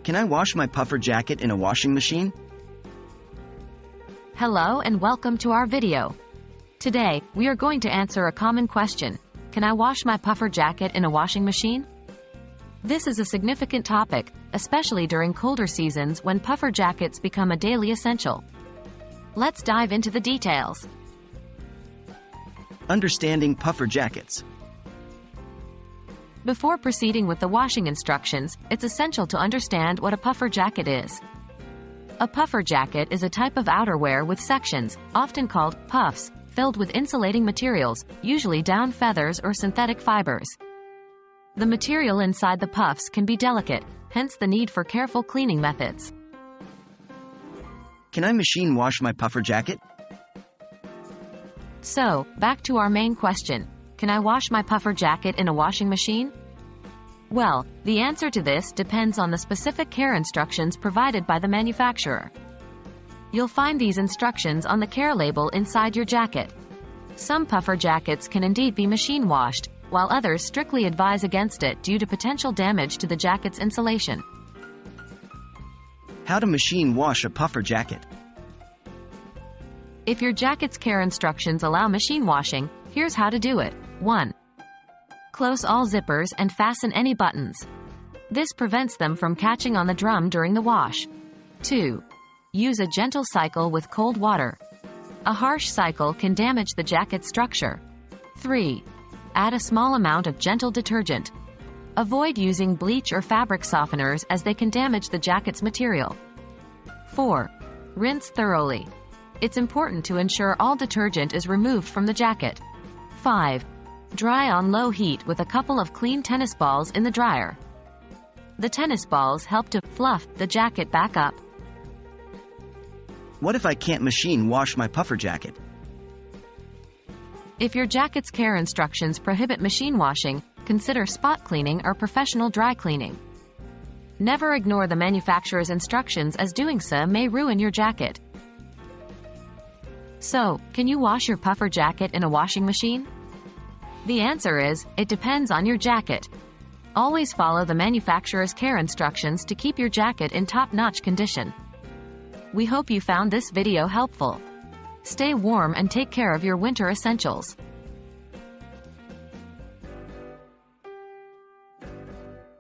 Can I wash my puffer jacket in a washing machine? Hello and welcome to our video. Today, we are going to answer a common question. Can I wash my puffer jacket in a washing machine? This is a significant topic, especially during colder seasons when puffer jackets become a daily essential. Let's dive into the details. Understanding puffer jackets. Before proceeding with the washing instructions, it's essential to understand what a puffer jacket is. A puffer jacket is a type of outerwear with sections, often called puffs, filled with insulating materials, usually down feathers or synthetic fibers. The material inside the puffs can be delicate, hence the need for careful cleaning methods. Can I machine wash my puffer jacket? So, back to our main question. Can I wash my puffer jacket in a washing machine? Well, the answer to this depends on the specific care instructions provided by the manufacturer. You'll find these instructions on the care label inside your jacket. Some puffer jackets can indeed be machine washed, while others strictly advise against it due to potential damage to the jacket's insulation. How to machine wash a puffer jacket. If your jacket's care instructions allow machine washing, here's how to do it. 1. Close all zippers and fasten any buttons. This prevents them from catching on the drum during the wash. 2. Use a gentle cycle with cold water. A harsh cycle can damage the jacket's structure. 3. Add a small amount of gentle detergent. Avoid using bleach or fabric softeners as they can damage the jacket's material. 4. Rinse thoroughly. It's important to ensure all detergent is removed from the jacket. 5. Dry on low heat with a couple of clean tennis balls in the dryer. The tennis balls help to fluff the jacket back up. What if I can't machine wash my puffer jacket? If your jacket's care instructions prohibit machine washing, consider spot cleaning or professional dry cleaning. Never ignore the manufacturer's instructions, as doing so may ruin your jacket. So, can you wash your puffer jacket in a washing machine? The answer is, it depends on your jacket. Always follow the manufacturer's care instructions to keep your jacket in top-notch condition. We hope you found this video helpful. Stay warm and take care of your winter essentials.